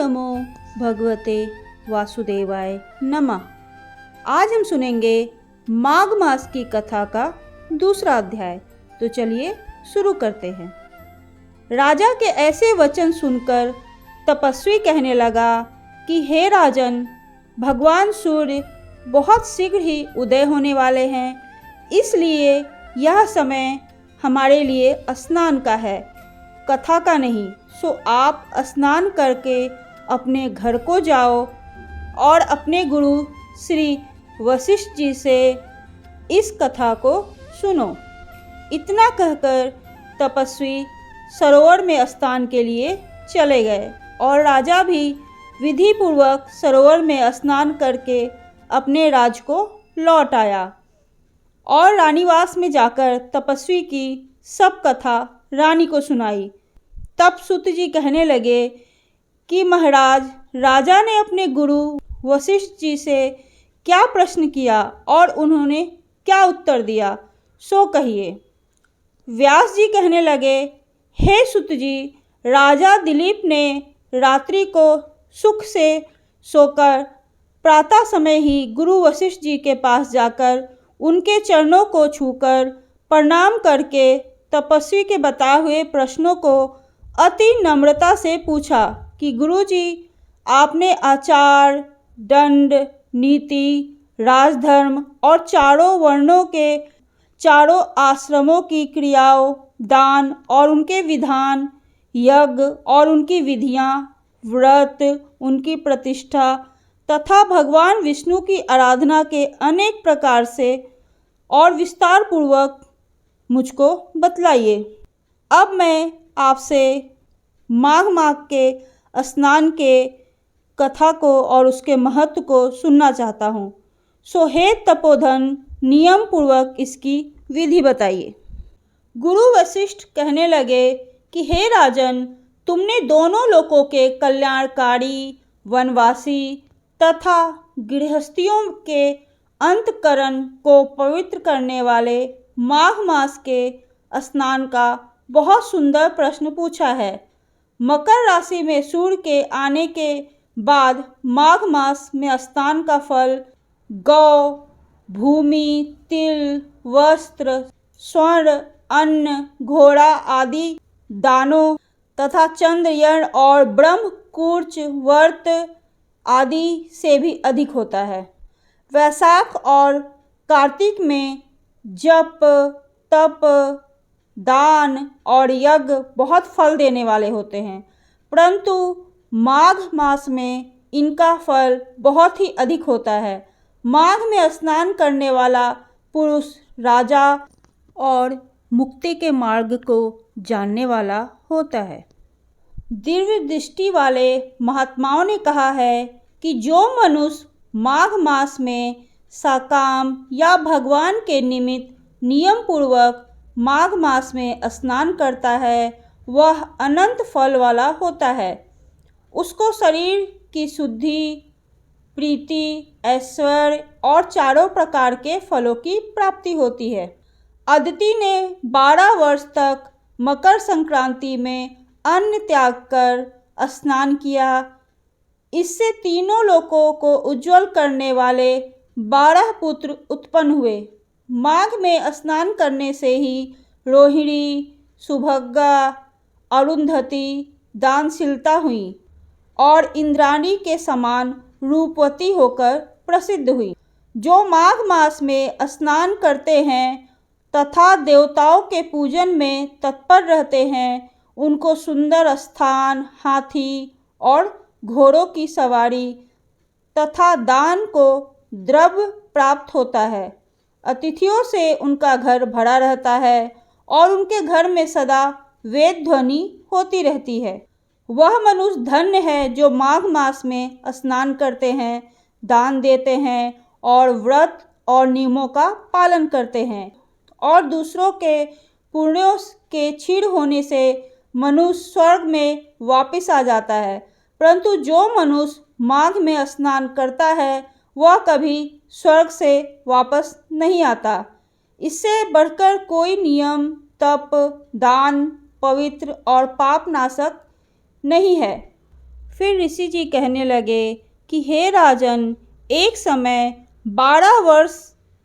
नमो भगवते वासुदेवाय नमः। आज हम सुनेंगे माघ मास की कथा का दूसरा अध्याय। तो चलिए शुरू करते हैं। राजा के ऐसे वचन सुनकर तपस्वी कहने लगा कि हे राजन, भगवान सूर्य बहुत शीघ्र ही उदय होने वाले हैं, इसलिए यह समय हमारे लिए स्नान का है, कथा का नहीं। सो आप स्नान करके अपने घर को जाओ और अपने गुरु श्री वशिष्ठ जी से इस कथा को सुनो। इतना कहकर तपस्वी सरोवर में स्नान के लिए चले गए और राजा भी विधि पूर्वक सरोवर में स्नान करके अपने राज को लौट आया और रानीवास में जाकर तपस्वी की सब कथा रानी को सुनाई। तब सूत जी कहने लगे कि महाराज, राजा ने अपने गुरु वशिष्ठ जी से क्या प्रश्न किया और उन्होंने क्या उत्तर दिया, सो कहिए। व्यास जी कहने लगे, हे सूत जी, राजा दिलीप ने रात्रि को सुख से सोकर प्रातः समय ही गुरु वशिष्ठ जी के पास जाकर उनके चरणों को छूकर प्रणाम करके तपस्वी के बताए हुए प्रश्नों को अति नम्रता से पूछा कि गुरुजी, आपने आचार, दंड, नीति, राजधर्म और चारों वर्णों के चारों आश्रमों की क्रियाओं, दान और उनके विधान, यज्ञ और उनकी विधियां, व्रत, उनकी प्रतिष्ठा तथा भगवान विष्णु की आराधना के अनेक प्रकार से और विस्तार पूर्वक मुझको बतलाइए। अब मैं आपसे माघ मास के स्नान के कथा को और उसके महत्व को सुनना चाहता हूँ। सो हे तपोधन, नियम पूर्वक इसकी विधि बताइए। गुरु वशिष्ठ कहने लगे कि हे राजन, तुमने दोनों लोकों के कल्याणकारी, वनवासी तथा गृहस्थियों के अंतकरण को पवित्र करने वाले माघ मास के स्नान का बहुत सुंदर प्रश्न पूछा है। मकर राशि में सूर्य के आने के बाद माघ मास में स्नान का फल गौ, भूमि, तिल, वस्त्र, स्वर्ण, अन्न, घोड़ा आदि दानों तथा चंद्रयन और ब्रह्मकुर्च व्रत आदि से भी अधिक होता है। वैशाख और कार्तिक में जप, तप, दान और यज्ञ बहुत फल देने वाले होते हैं, परंतु माघ मास में इनका फल बहुत ही अधिक होता है। माघ में स्नान करने वाला पुरुष राजा और मुक्ति के मार्ग को जानने वाला होता है। दिव्य दृष्टि वाले महात्माओं ने कहा है कि जो मनुष्य माघ मास में सकाम या भगवान के निमित्त नियम पूर्वक माघ मास में स्नान करता है, वह अनंत फल वाला होता है। उसको शरीर की शुद्धि, प्रीति, ऐश्वर्य और चारों प्रकार के फलों की प्राप्ति होती है। अदिति ने 12 वर्ष तक मकर संक्रांति में अन्न त्याग कर स्नान किया। इससे तीनों लोकों को उज्जवल करने वाले 12 पुत्र उत्पन्न हुए। माघ में स्नान करने से ही रोहिणी, सुभद्रा, अरुंधति दानशीलता हुई और इंद्राणी के समान रूपवती होकर प्रसिद्ध हुई। जो माघ मास में स्नान करते हैं तथा देवताओं के पूजन में तत्पर रहते हैं, उनको सुंदर स्थान, हाथी और घोड़ों की सवारी तथा दान को द्रव्य प्राप्त होता है। अतिथियों से उनका घर भरा रहता है और उनके घर में सदा वेद ध्वनि होती रहती है। वह मनुष्य धन्य है जो माघ मास में स्नान करते हैं, दान देते हैं और व्रत और नियमों का पालन करते हैं। और दूसरों के पुण्यों के क्षीण होने से मनुष्य स्वर्ग में वापस आ जाता है, परंतु जो मनुष्य माघ में स्नान करता है वह कभी स्वर्ग से वापस नहीं आता। इससे बढ़कर कोई नियम, तप, दान, पवित्र और पाप नाशक नहीं है। फिर ऋषि जी कहने लगे कि हे राजन, एक समय 12 वर्ष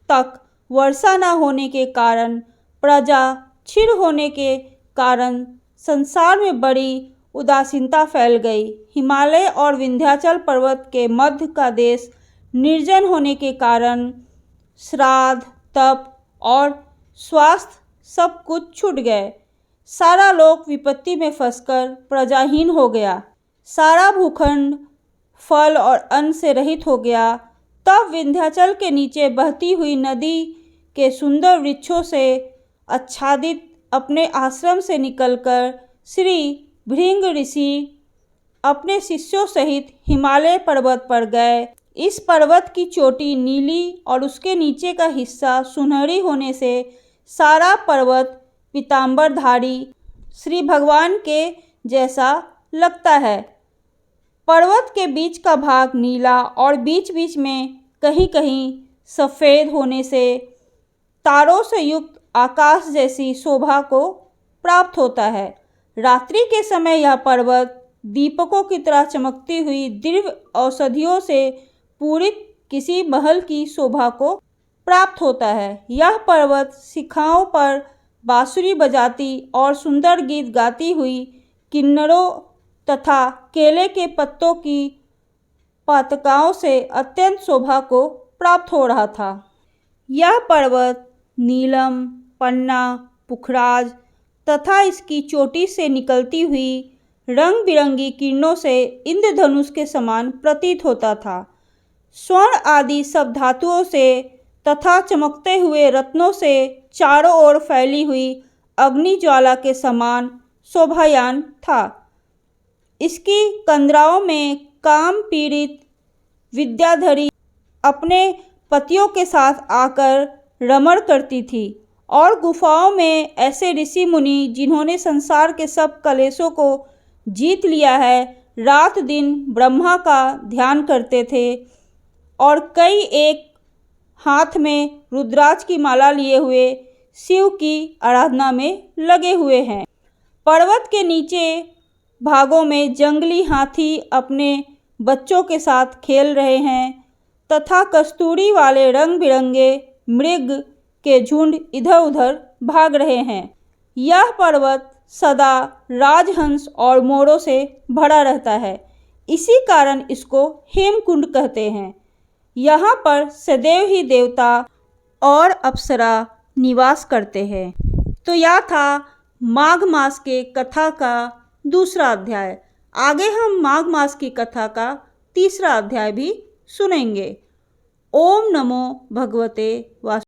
तक वर्षा न होने के कारण, प्रजा क्षीण होने के कारण संसार में बड़ी उदासीनता फैल गई। हिमालय और विंध्याचल पर्वत के मध्य का देश निर्जन होने के कारण श्राद्ध, तप और स्वास्थ्य सब कुछ छूट गए। सारा लोक विपत्ति में फंसकर प्रजाहीन हो गया। सारा भूखंड फल और अन्न से रहित हो गया। तब विंध्याचल के नीचे बहती हुई नदी के सुंदर वृक्षों से आच्छादित अपने आश्रम से निकलकर श्री भृंग ऋषि अपने शिष्यों सहित हिमालय पर्वत पर गए। इस पर्वत की चोटी नीली और उसके नीचे का हिस्सा सुनहरी होने से सारा पर्वत पीतांबरधारी श्री भगवान के जैसा लगता है। पर्वत के बीच का भाग नीला और बीच बीच में कहीं कहीं सफ़ेद होने से तारों से युक्त आकाश जैसी शोभा को प्राप्त होता है। रात्रि के समय यह पर्वत दीपकों की तरह चमकती हुई दिव्य औषधियों से पूरित किसी महल की शोभा को प्राप्त होता है। यह पर्वत शिखाओं पर बांसुरी बजाती और सुंदर गीत गाती हुई किन्नरों तथा केले के पत्तों की पताकाओं से अत्यंत शोभा को प्राप्त हो रहा था। यह पर्वत नीलम, पन्ना, पुखराज तथा इसकी चोटी से निकलती हुई रंग बिरंगी किरणों से इंद्रधनुष के समान प्रतीत होता था। स्वर्ण आदि सब धातुओं से तथा चमकते हुए रत्नों से चारों ओर फैली हुई अग्नि ज्वाला के समान शोभायान था। इसकी कंदराओं में काम पीड़ित विद्याधरी अपने पतियों के साथ आकर रमण करती थी और गुफाओं में ऐसे ऋषि मुनि जिन्होंने संसार के सब कलेशों को जीत लिया है, रात दिन ब्रह्मा का ध्यान करते थे और कई एक हाथ में रुद्राक्ष की माला लिए हुए शिव की आराधना में लगे हुए हैं। पर्वत के नीचे भागों में जंगली हाथी अपने बच्चों के साथ खेल रहे हैं तथा कस्तूरी वाले रंग बिरंगे मृग के झुंड इधर उधर भाग रहे हैं। यह पर्वत सदा राजहंस और मोरों से भरा रहता है। इसी कारण इसको हेमकुंड कहते हैं। यहाँ पर सदैव ही देवता और अप्सरा निवास करते हैं। तो यह था माघ मास के कथा का दूसरा अध्याय। आगे हम माघ मास की कथा का तीसरा अध्याय भी सुनेंगे। ओम नमो भगवते वासुदेवाय।